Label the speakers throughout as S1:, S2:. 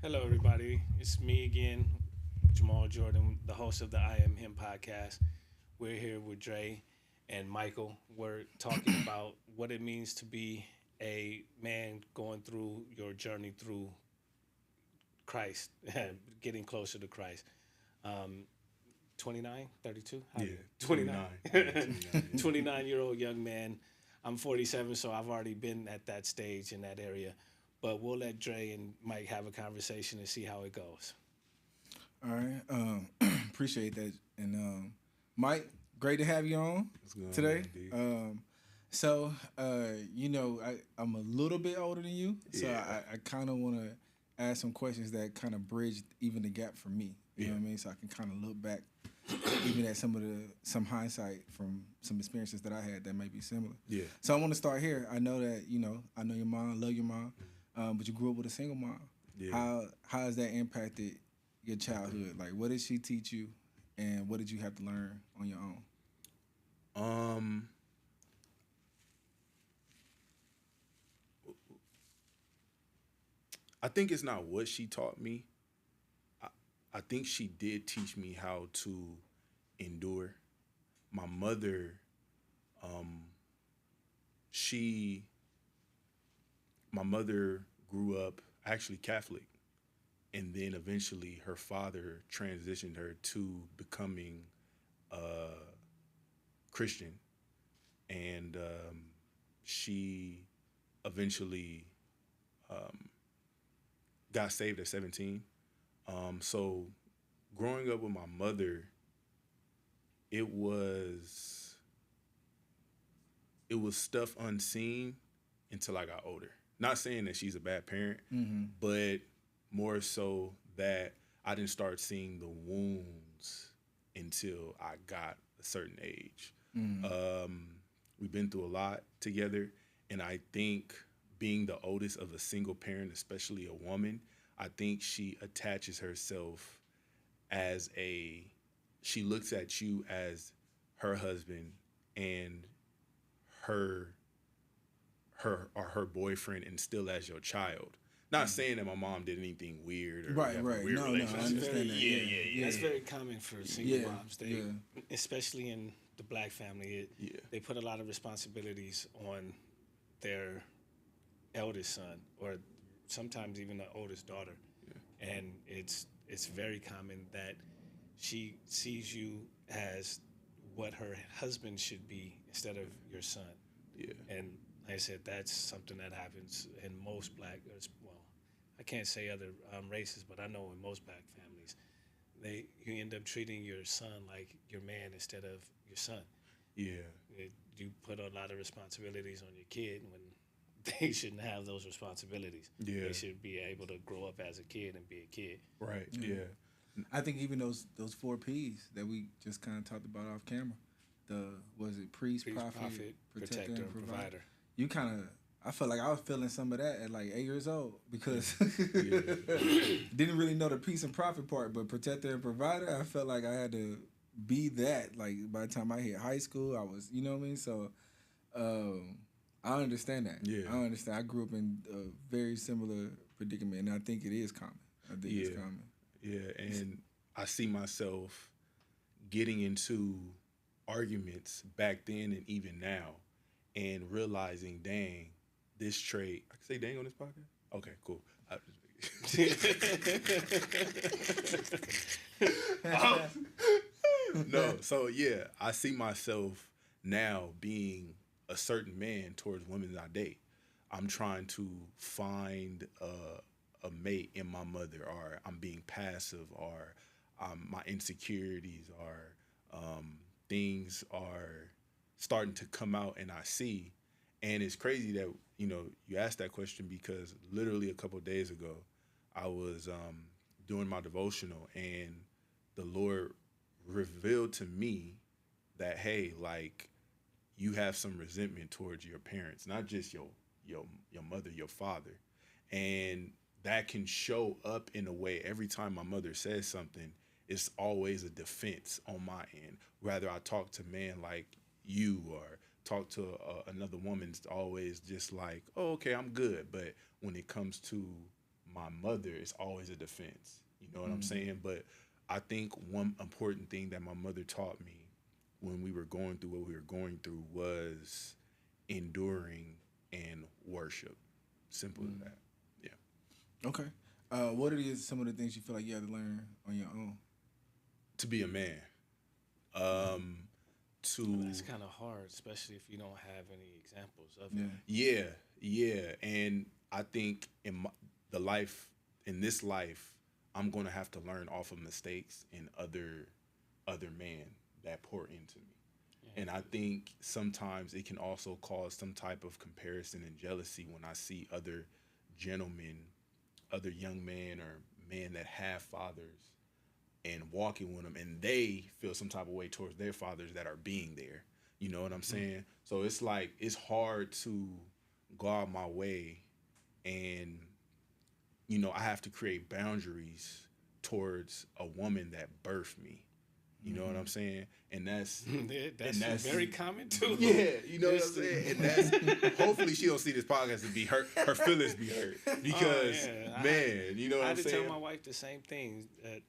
S1: Hello, everybody. It's me again, Jamal Jordan, the host of the I Am Him podcast. We're here with Dre and Michael. We're talking about what it means to be a man going through your journey through Christ, getting closer to Christ. Um, 29, 32?
S2: Yeah,
S1: 29.
S2: 29. Yeah, 29. Yeah.
S1: 29-year-old young man. I'm 47, so I've already been at that stage in that area. But we'll let Dre and Mike have a conversation and see how it goes.
S3: All right. Appreciate that. And Mike, great to have you on
S2: What's going
S3: today.
S2: on, D?
S3: I'm a little bit older than you, so
S2: Yeah.
S3: I kind of want to ask some questions that kind of bridge even the gap for me. You know
S2: Yeah.
S3: what I mean? So I can kind of look back, even at some hindsight from some experiences that I had that may be similar.
S2: Yeah.
S3: So I want to start here. I know that I know your mom, love your mom, but you grew up with a single mom.
S2: Yeah.
S3: How has that impacted your childhood? Like, what did she teach you, and what did you have to learn on your own?
S2: Um, I think it's not what she taught me. I, I think she did teach me how to endure. My mother, um, she, my mother grew up actually Catholic, and then eventually her father transitioned her to becoming Christian, and she eventually got saved at 17. So growing up with my mother, it was it was stuff unseen until I got older. Not saying that she's a bad parent, but more so that I didn't start seeing the wounds until I got a certain age. We've been through a lot together, and I think being the oldest of a single parent, especially a woman, I think she attaches herself as a she looks at you as her husband and her her boyfriend and still as your child. Not saying that my mom did anything weird or we
S3: Right,
S2: have a
S3: right.
S2: weird
S3: No, I
S2: relationship.
S3: understand that. Yeah.
S1: That's very common for single
S3: Yeah,
S1: moms. They,
S3: yeah.
S1: especially in the black family,
S2: Yeah.
S1: they put a lot of responsibilities on their eldest son, or sometimes even the oldest daughter, and it's very common that she sees you as what her husband should be instead of your son.
S2: Yeah.
S1: And like I said, that's something that happens in most black, well, I can't say other races, but I know in most black families, you end up treating your son like your man instead of your son.
S2: Yeah.
S1: You put a lot of responsibilities on your kid when they shouldn't have those responsibilities.
S2: Yeah.
S1: They should be able to grow up as a kid and be a kid.
S2: Right. Yeah.
S3: I think even those four P's that we just kind of talked about off camera, the was it priest,
S1: Priest,
S3: prophet, protector, and provider.
S1: provider.
S3: You kind of I felt like I was feeling some of that at like 8 years old because didn't really know the peace and profit part, but protector and provider, I felt like I had to be that. Like by the time I hit high school, I was, you know what I mean? So I understand that.
S2: Yeah.
S3: I understand. I grew up in a very similar predicament, and I think it is common. I think it's
S2: Yeah.
S3: common.
S2: Yeah. And I see myself getting into arguments back then and even now and realizing, dang, this trait. I can say dang on this podcast? Okay, cool. No, so yeah, I see myself now being a certain man towards women that I date. I'm trying to find a mate in my mother, or I'm being passive, or my insecurities are things are starting to come out, and I see. And it's crazy that you asked that question because literally a couple of days ago, I was doing my devotional, and the Lord revealed to me that, hey, like, you have some resentment towards your parents, not just your mother, your father, and that can show up in a way. Every time my mother says something, it's always a defense on my end. Whether I talk to men like you or talk to another woman, it's always just like, oh, okay, I'm good. But when it comes to my mother, it's always a defense. You know what I'm saying? But I think one important thing that my mother taught me when we were going through what we were going through was enduring and worship. Simple as that. Yeah.
S3: Okay. What are some of the things you feel like you had to learn on your own?
S2: To be a man.
S1: That's kind of hard, especially if you don't have any examples of
S3: Yeah.
S1: it.
S2: Yeah. And I think in this life, I'm gonna have to learn off of mistakes and other men that pour into me. And I think sometimes it can also cause some type of comparison and jealousy when I see other gentlemen, other young men or men that have fathers and walking with them, and they feel some type of way towards their fathers that are being there. You know what I'm saying? So it's like it's hard to go out my way, and I have to create boundaries towards a woman that birthed me. You know what I'm saying? And that's
S1: very common too.
S2: Yeah, you know what I'm saying? And that's hopefully she don't see this podcast and be hurt, her feelings be hurt. Because man, you know what I'm saying?
S1: I had to tell my wife the same thing, that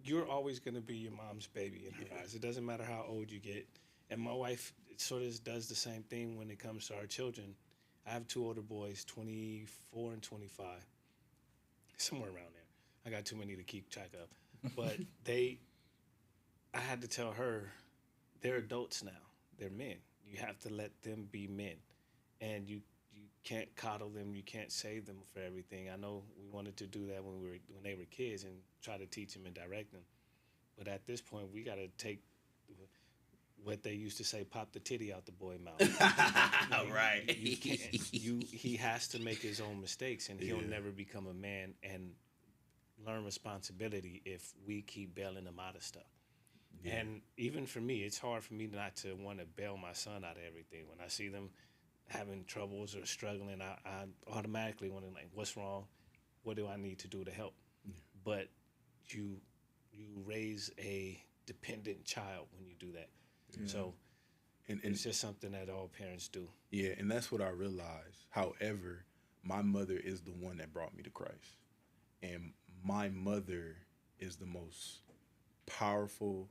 S1: you're always gonna be your mom's baby in her eyes. It doesn't matter how old you get. And my wife sort of does the same thing when it comes to our children. I have 2 older boys, 24 and 25. Somewhere around there. I got too many to keep track of. But I had to tell her, they're adults now. They're men. You have to let them be men. And you can't coddle them. You can't save them for everything. I know we wanted to do that when they were kids and try to teach them and direct them. But at this point, we got to take what they used to say, pop the titty out the boy mouth.
S2: Right.
S1: He has to make his own mistakes, and he'll never become a man and learn responsibility if we keep bailing him out of stuff. Yeah. And even for me, it's hard for me not to want to bail my son out of everything. When I see them having troubles or struggling, I automatically want to, like, what's wrong? What do I need to do to help? Yeah. But you raise a dependent child when you do that. Yeah. So and it's just something that all parents do.
S2: Yeah, and that's what I realized. However, my mother is the one that brought me to Christ. And my mother is the most powerful,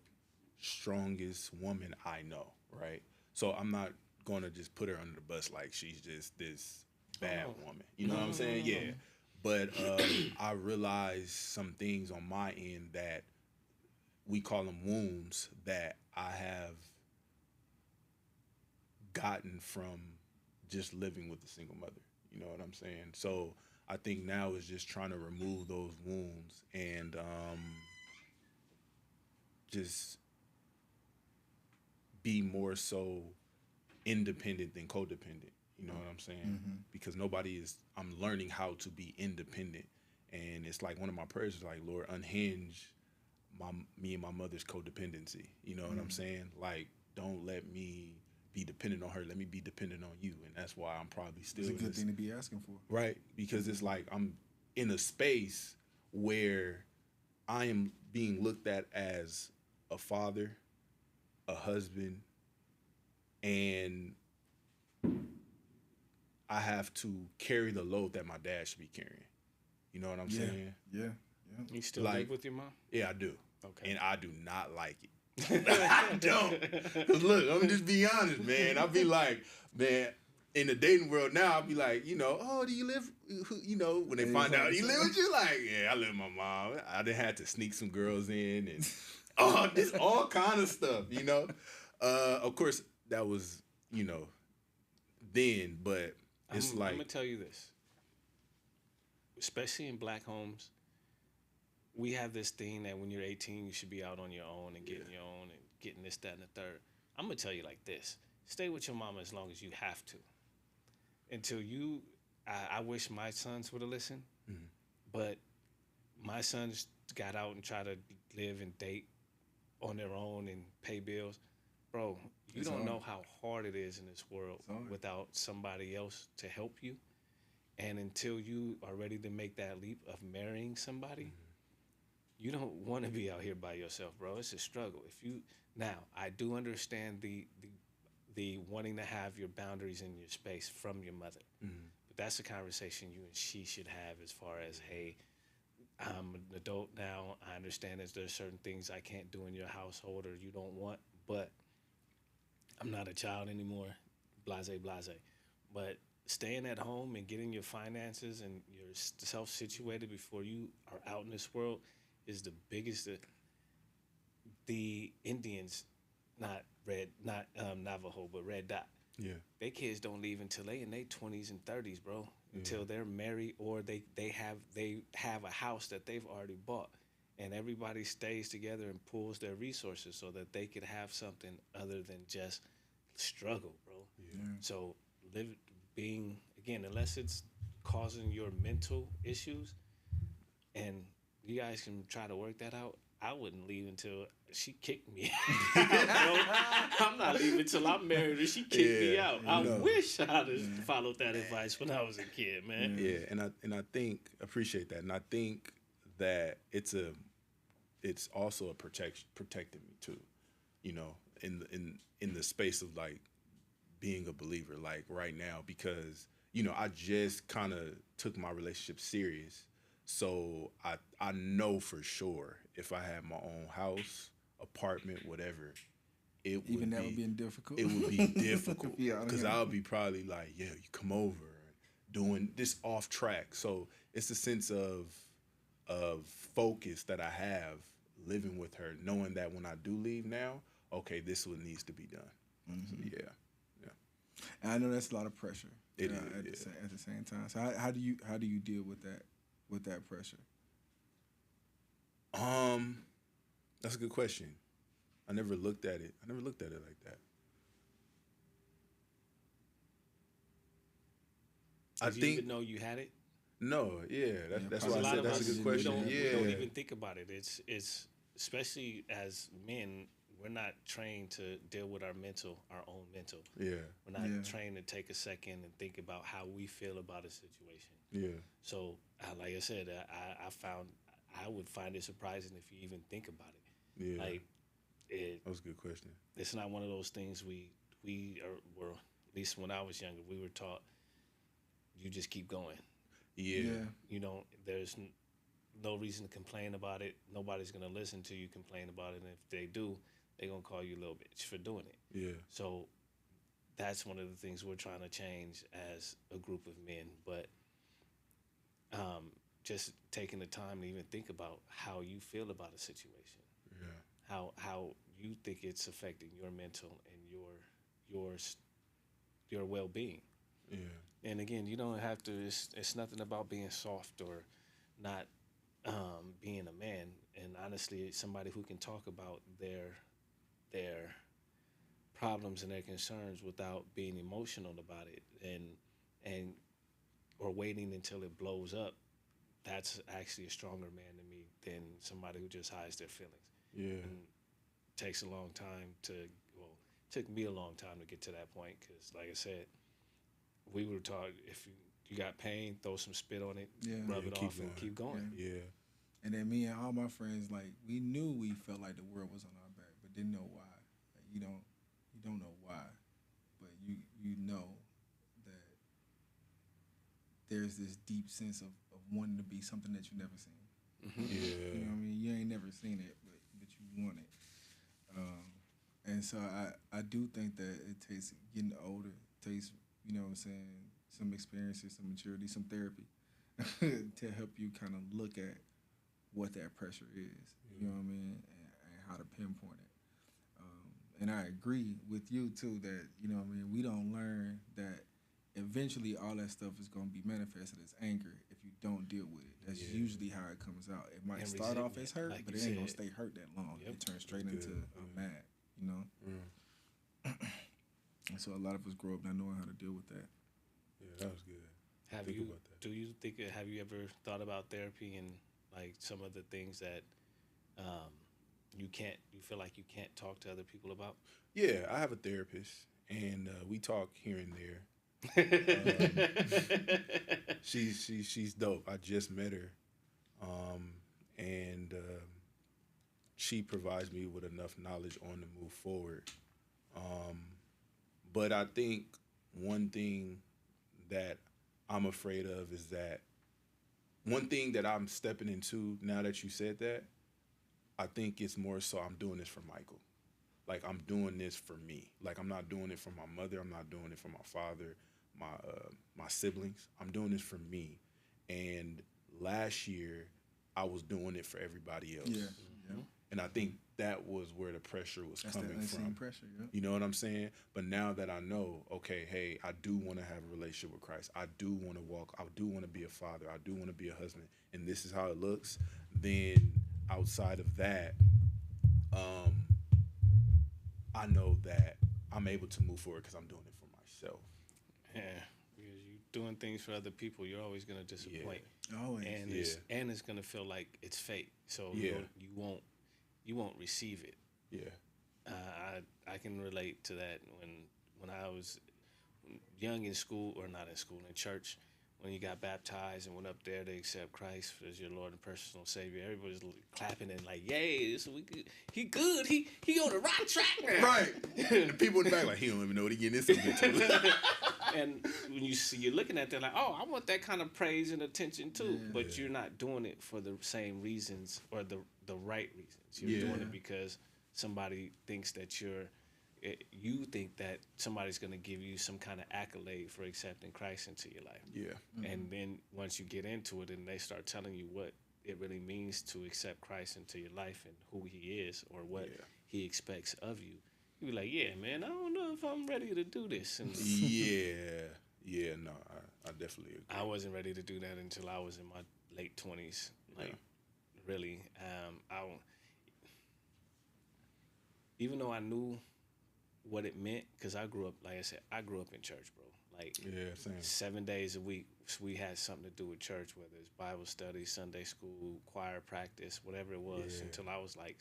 S2: strongest woman I know, right? So I'm not going to just put her under the bus like she's just this bad woman. You know what I'm saying? Yeah. But I realized some things on my end that we call them wounds that I have gotten from just living with a single mother. You know what I'm saying? So I think now is just trying to remove those wounds and just be more so independent than codependent. You know what I'm saying? Mm-hmm. Because I'm learning how to be independent. And it's like one of my prayers is like, Lord, unhinge me and my mother's codependency. You know what I'm saying? Like, don't let me be dependent on her. Let me be dependent on you. And that's why I'm probably still...
S3: It's a good thing to be asking for.
S2: Right? Because it's like I'm in a space where I am being looked at as a father, a husband, and I have to carry the load that my dad should be carrying. You know what I'm saying?
S3: Yeah.
S1: You still live with your mom?
S2: Yeah, I do.
S1: Okay.
S2: And I do not like it. I don't. Because look, I'm just be honest, man. I'll be like, man, in the dating world now, I'll be like, oh, do you live, when they find out you live with you, like, yeah, I live with my mom. I done had to sneak some girls in and this all kind of stuff, Of course, that was, then, but it's
S1: I'm going to tell you this. Especially in black homes, we have this thing that when you're 18, you should be out on your own and getting your own and getting this, that, and the third. I'm going to tell you like this. Stay with your mama as long as you have to. Until I wish my sons would have listened, but my sons got out and tried to live and date on their own and pay bills. Bro, you don't know how hard it is in this world without somebody else to help you. And until you are ready to make that leap of marrying somebody, you don't want to be out here by yourself, bro. It's a struggle. Now, I do understand the wanting to have your boundaries in your space from your mother, that's a conversation you and she should have as far as, hey, I'm an adult now. I understand that there's certain things I can't do in your household or you don't want, but I'm not a child anymore. Blase, blase. But staying at home and getting your finances and yourself situated before you are out in this world is the biggest. The Indians, not Navajo, but Red Dot.
S2: Yeah.
S1: They kids don't leave until they in their 20s and 30s, bro. Until they're married or they have a house that they've already bought, and everybody stays together and pools their resources so that they could have something other than just struggle, bro. So being again, unless it's causing your mental issues, and you guys can try to work that out. I wouldn't leave until she kicked me. Bro, I'm not leaving till I'm married and she kicked me out. I wish I'd have followed that advice when I was a kid, man.
S2: Yeah, and I think appreciate that, and I think that it's also a protecting me too, you know, in the space of like being a believer, like right now, because you know I just kind of took my relationship serious, so I know for sure if I had my own house, apartment, whatever, it
S3: Even
S2: would
S3: that
S2: be,
S3: would be difficult.
S2: it would be difficult
S3: Yeah,
S2: because
S3: yeah.
S2: I'll be probably like, yeah, you come over and doing this off track. So it's a sense of focus that I have living with her, knowing that when I do leave now, okay, this is what needs to be done. So, yeah.
S3: And I know that's a lot of pressure.
S2: It
S3: is at the same time. So how do you deal with that pressure?
S2: That's a good question. I never looked at it like that.
S1: Did you even know you had it?
S2: No, that's why
S1: A
S2: I
S1: lot
S2: said
S1: of
S2: that's
S1: us,
S2: a good question.
S1: we don't even think about it. It's especially as men, we're not trained to deal with our own mental.
S2: Yeah.
S1: We're not trained to take a second and think about how we feel about a situation.
S2: Yeah.
S1: So, like I said, I would find it surprising if you even think about it.
S2: Yeah.
S1: Like,
S2: That was a good question.
S1: it's not one of those things were, at least when I was younger, we were taught, you just keep going.
S2: Yeah.
S1: You know, there's no reason to complain about it. Nobody's going to listen to you complain about it. And if they do, they're going to call you a little bitch for doing it.
S2: Yeah.
S1: So that's one of the things we're trying to change as a group of men. But just taking the time to even think about how you feel about a situation.
S2: Yeah.
S1: How you think it's affecting your mental and your well-being.
S2: Yeah.
S1: And again, you don't have to. It's nothing about being soft or not being a man. And honestly, somebody who can talk about their problems and their concerns without being emotional about it and or waiting until it blows up. That's actually a stronger man to me than somebody who just hides their feelings.
S2: Yeah.
S1: And it takes a long time it took me a long time to get to that point because, like I said, we were taught if you got pain, throw some spit on it, rub it off, and keep going.
S2: Yeah.
S3: And then me and all my friends, like, we knew we felt like the world was on our back, but didn't know why. Like, you don't know why, but you know that there's this deep sense of wanting to be something that you never seen.
S2: Yeah.
S3: You know what I mean? You ain't never seen it, but you want it. And so I do think that it takes getting older, takes, you know what I'm saying, some experiences, some maturity, some therapy to help you kind of look at what that pressure is, you know what I mean, and how to pinpoint it. And I agree with you, too, that, you know what I mean, we don't learn that eventually all that stuff is going to be manifested as anger if you don't deal with it. That's usually how it comes out. It might
S1: And
S3: start off as hurt,
S1: like
S3: but
S1: you
S3: it ain't going to
S1: said.
S3: stay hurt that long.
S1: Yep.
S3: It turns straight into mad, you know? And so a lot of us grow up not knowing how to deal with that.
S2: Yeah, that was good.
S1: Have you ever thought about therapy and like some of the things that you feel like you can't talk to other people about?
S2: Yeah, I have a therapist, and we talk here and there. She's dope. I just met her, and she provides me with enough knowledge on to move forward. But I think one thing that I'm afraid of is that one thing that I'm stepping into now that you said that, I think it's more so I'm doing this for Michael. Like I'm doing this for me. Like I'm not doing it for my mother. I'm not doing it for my father, my siblings. I'm doing this for me. And last year, I was doing it for everybody else.
S3: Yeah. Yeah.
S2: And I think that was where the pressure was
S3: That's
S2: coming
S3: that unseen
S2: from.
S3: pressure. Yeah.
S2: You know what I'm saying? But now that I know, okay, hey, I do want to have a relationship with Christ. I do want to walk. I do want to be a father. I do want to be a husband. And this is how it looks. Then outside of that, I know that I'm able to move forward because I'm doing it for myself.
S1: Yeah, because you doing things for other people, you're always gonna disappoint.
S3: Always.
S1: And it's gonna feel like it's fake. So
S2: Yeah.
S1: you won't receive it.
S2: Yeah.
S1: I can relate to that when I was young in school, or not in school, in church, when you got baptized and went up there to accept Christ as your Lord and personal Savior. Everybody was clapping and like, "Yay, he good, he on the right track now."
S2: Right. The people in the back like, he don't even know what he getting into.
S1: And when you're looking at that like, oh, I want that kind of praise and attention too.
S3: Yeah.
S1: But you're not doing it for the same reasons or the right reasons. You're doing it because somebody thinks that you think that somebody's going to give you some kind of accolade for accepting Christ into your life.
S2: Yeah.
S1: And then once you get into it and they start telling you what it really means to accept Christ into your life and who he is or what he expects of you, you be like, yeah, man, I don't know if I'm ready to do this. And
S2: Yeah, no, I definitely agree.
S1: I wasn't ready to do that until I was in my late 20s. Like, really, even though I knew what it meant, because I grew up, like I said, I grew up in church, bro. Like,
S2: same.
S1: 7 days a week, we had something to do with church, whether it's Bible study, Sunday school, choir practice, whatever it was, until I was like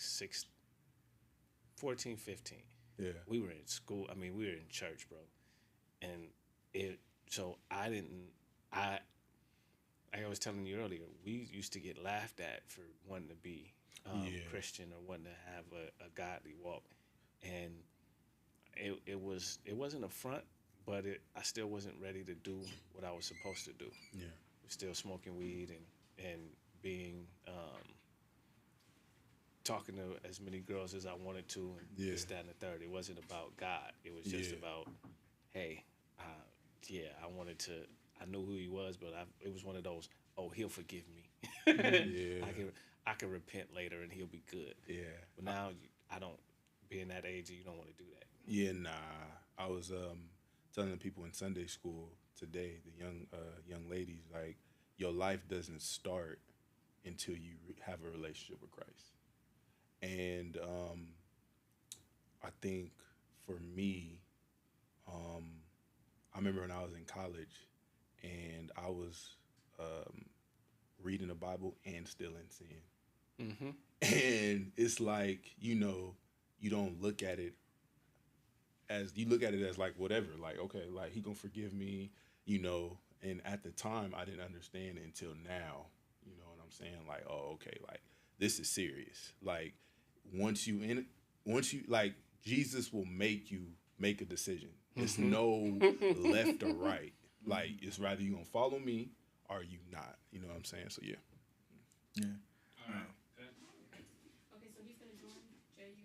S1: 14, 15.
S2: Yeah.
S1: We were in school. I mean, we were in church, bro. And so like I was telling you earlier, we used to get laughed at for wanting to be Christian or wanting to have a godly walk. And it wasn't a front, but I still wasn't ready to do what I was supposed to do.
S2: Yeah.
S1: Still smoking weed and being talking to as many girls as I wanted to, and this, that, and the third. It wasn't about God. It was just about, hey, I knew who he was, but it was one of those, oh, he'll forgive me. I can repent later and he'll be good.
S2: Yeah.
S1: But now I don't, being that age, you don't want to do that.
S2: Yeah, nah. I was telling the people in Sunday school today, the young ladies, like, your life doesn't start until you have a relationship with Christ. And I think for me, I remember when I was in college and I was reading the Bible and still in sin.
S1: Mm-hmm.
S2: And it's like, you don't look at it as, you look at it as like whatever, like, okay, like he gonna forgive me, and at the time I didn't understand it until now, you know what I'm saying? Like, oh, okay, like this is serious. Like once you like, Jesus will make you make a decision. It's no left or right. Like it's rather you gonna follow me or you not. You know what I'm saying? So yeah.
S3: Yeah. All right.